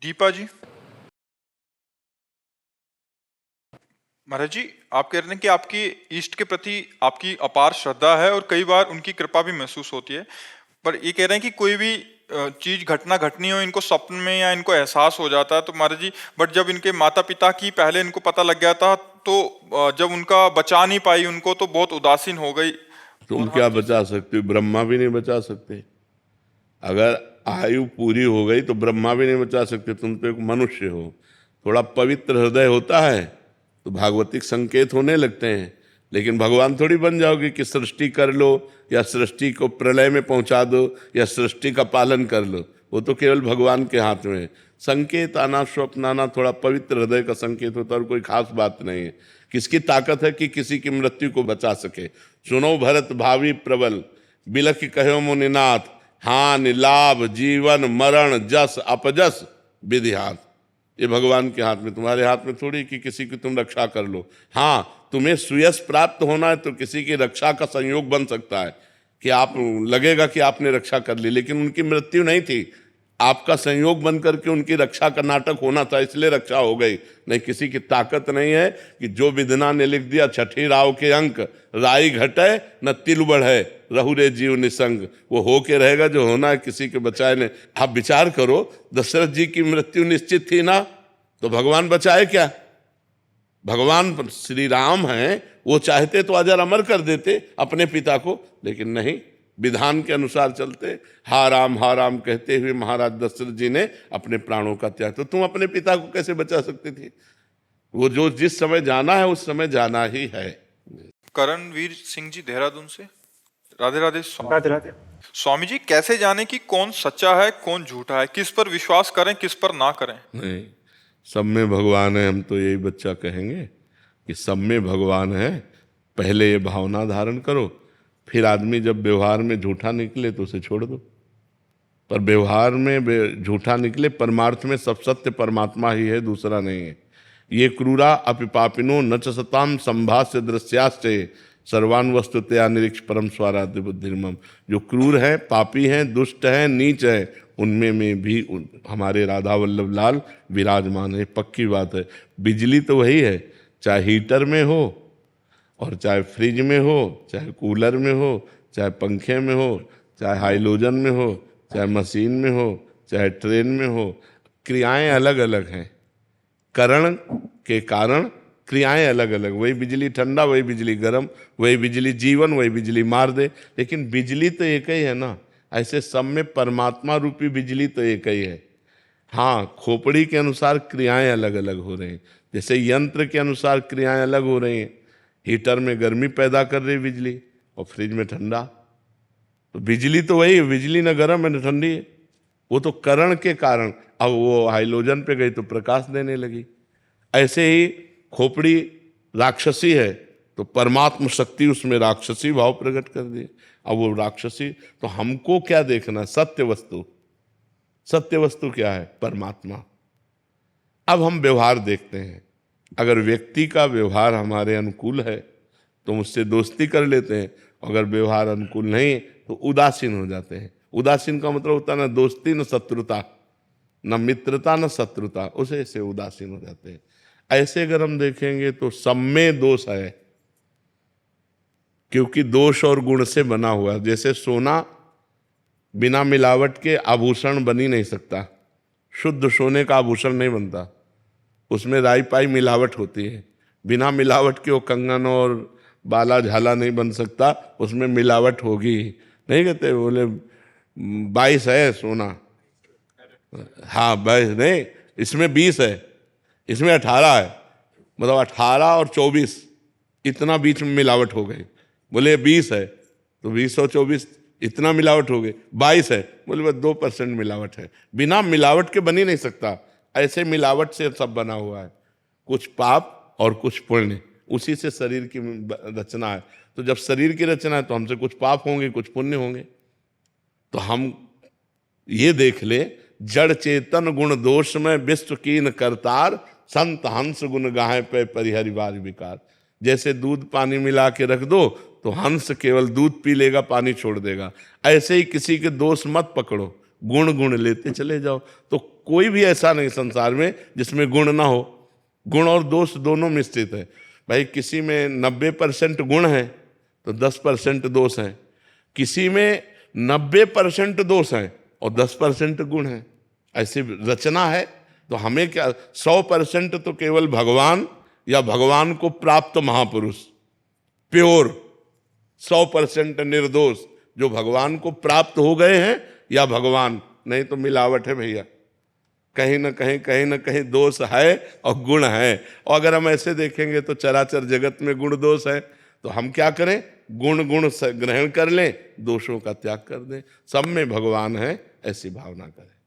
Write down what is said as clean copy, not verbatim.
दीपा जी। महाराज जी, आप कह रहे हैं कि आपकी ईष्ट के प्रति आपकी अपार श्रद्धा है और कई बार उनकी कृपा भी महसूस होती है। पर ये कह रहे हैं कि कोई भी चीज घटना घटनी हो, इनको स्वप्न में या इनको एहसास हो जाता है तो महाराज जी, बट जब इनके माता पिता की पहले इनको पता लग गया था तो जब उनका बचा नहीं पाई उनको, तो बहुत उदासीन हो गई। तुम और हर क्या चीज बचा सकते हो? ब्रह्मा भी नहीं बचा सकते। अगर आयु पूरी हो गई तो ब्रह्मा भी नहीं बचा सकते। तुम तो एक मनुष्य हो, थोड़ा पवित्र हृदय होता है तो भागवतिक संकेत होने लगते हैं। लेकिन भगवान थोड़ी बन जाओगे कि सृष्टि कर लो या सृष्टि को प्रलय में पहुंचा दो या सृष्टि का पालन कर लो। वो तो केवल भगवान के हाथ में है। संकेत आना, स्वप्न आना थोड़ा पवित्र हृदय का संकेत होता है और कोई खास बात नहीं है। किसकी ताकत है कि किसी की मृत्यु को बचा सके? सुनो भरत भावी प्रबल, बिलख कहो मुनिनाथ, हान लाभ जीवन मरण जस अपजस विधि हाथ। ये भगवान के हाथ में, तुम्हारे हाथ में थोड़ी कि किसी की तुम रक्षा कर लो। हाँ, तुम्हें सुयश प्राप्त होना है तो किसी की रक्षा का संयोग बन सकता है कि आप लगेगा कि आपने रक्षा कर ली, लेकिन उनकी मृत्यु नहीं थी, आपका संयोग बन करके उनकी रक्षा का नाटक होना था, इसलिए रक्षा हो गई। नहीं, किसी की ताकत नहीं है कि जो विधना ने लिख दिया छठी राव के अंक, राई घटे न तिल बढ़े रहु रे जीव निसंग, वो हो के रहेगा जो होना है, किसी के बचाए नहीं। आप विचार करो, दशरथ जी की मृत्यु निश्चित थी ना, तो भगवान बचाए क्या? भगवान श्री राम हैं, वो चाहते तो अजर अमर कर देते अपने पिता को, लेकिन नहीं, विधान के अनुसार चलते। हा राम कहते हुए महाराज दशरथ जी ने अपने प्राणों का त्याग। तो तुम अपने पिता को कैसे बचा सकते थे? वो जो जिस समय जाना है उस समय जाना ही है। करणवीर सिंह जी, देहरादून से। राधे राधे स्वामी। राधे राधे। स्वामी जी, कैसे जाने कि कौन सच्चा है कौन झूठा है, किस पर विश्वास करें किस पर ना करें? नहीं, सब में भगवान है, हम तो यही बच्चा कहेंगे कि सब में भगवान है। पहले ये भावना धारण करो, फिर आदमी जब व्यवहार में झूठा निकले तो उसे छोड़ दो। पर व्यवहार में झूठा निकले, परमार्थ में सब सत्य परमात्मा ही है, दूसरा नहीं है। ये क्रूरा अपिपापिनो न च सताम संभाष्य दृश्याश्चे सर्वान वस्तुतया निरीक्ष परम स्वाराध्य बुद्धिर्मम। जो क्रूर है, पापी हैं, दुष्ट हैं, नीच है, उनमें में भी हमारे राधा वल्लभ लाल विराजमान है। पक्की बात है। बिजली तो वही है, चाहे हीटर में हो और चाहे फ्रिज में हो, चाहे कूलर में हो, चाहे पंखे में हो, चाहे हाइलोजन में हो, चाहे मशीन में हो, चाहे ट्रेन में हो, क्रियाएं अलग अलग हैं। करण के कारण क्रियाएं अलग अलग। वही बिजली ठंडा, वही बिजली गर्म, वही बिजली जीवन, वही बिजली मार दे, लेकिन बिजली तो एक ही है ना। ऐसे सब में परमात्मा रूपी बिजली तो एक ही है। हाँ, खोपड़ी के अनुसार क्रियाएं अलग अलग हो रही हैं, जैसे यंत्र के अनुसार क्रियाएं अलग हो रही हैं। हीटर में गर्मी पैदा कर रही बिजली और फ्रिज में ठंडा। तो बिजली तो वही है, बिजली न गर्म है न ठंडी है। वो तो करण के कारण, अब वो हाइलोजन पे गई तो प्रकाश देने लगी। ऐसे ही खोपड़ी राक्षसी है तो परमात्म शक्ति उसमें राक्षसी भाव प्रकट कर दी। अब वो राक्षसी, तो हमको क्या देखना? सत्य वस्तु। सत्य वस्तु क्या है? परमात्मा। अब हम व्यवहार देखते हैं। अगर व्यक्ति का व्यवहार हमारे अनुकूल है तो उससे दोस्ती कर लेते हैं, अगर व्यवहार अनुकूल नहीं तो उदासीन हो जाते हैं। उदासीन का मतलब होता है न दोस्ती न शत्रुता, न मित्रता न शत्रुता, उसे से उदासीन हो जाते हैं। ऐसे अगर हम देखेंगे तो सब में दोष है, क्योंकि दोष और गुण से बना हुआ है। जैसे सोना बिना मिलावट के आभूषण बन ही नहीं सकता, शुद्ध सोने का आभूषण नहीं बनता, उसमें राई पाई मिलावट होती है। बिना मिलावट के वो कंगन और बाला झाला नहीं बन सकता, उसमें मिलावट होगी। नहीं कहते, बोले 22 है सोना, हाँ 22 नहीं, इसमें 20 है, इसमें 18 है, मतलब 18 और 24 इतना बीच में मिलावट हो गई। बोले 20 है तो 20 और 24 इतना मिलावट हो गई। 22 है, बोले बस 2% मिलावट है। बिना मिलावट के बन ही नहीं सकता। ऐसे मिलावट से सब बना हुआ है, कुछ पाप और कुछ पुण्य, उसी से शरीर की रचना है। तो जब शरीर की रचना है तो हमसे कुछ पाप होंगे कुछ पुण्य होंगे। तो हम ये देख ले, जड़ चेतन गुण दोष में विश्व कीन करतार, संत हंस गुण गाहे पे परिहरिवार विकार। जैसे दूध पानी मिला के रख दो तो हंस केवल दूध पी लेगा, पानी छोड़ देगा। ऐसे ही किसी के दोष मत पकड़ो, गुण गुण लेते चले जाओ। तो कोई भी ऐसा नहीं संसार में जिसमें गुण ना हो। गुण और दोष दोनों मिश्रित है। भाई किसी में 90% गुण है तो 10% दोष है, किसी में 90% दोष है और 10% गुण है। ऐसी रचना है। तो हमें क्या, 100% तो केवल भगवान या भगवान को प्राप्त महापुरुष, प्योर 100% निर्दोष जो भगवान को प्राप्त हो गए हैं, या भगवान, नहीं तो मिलावट है भैया। कहीं ना कहीं दोष है और गुण है। और अगर हम ऐसे देखेंगे तो चराचर जगत में गुण दोष है, तो हम क्या करें? गुण ग्रहण कर लें, दोषों का त्याग कर दें। सब में भगवान है, ऐसी भावना करें।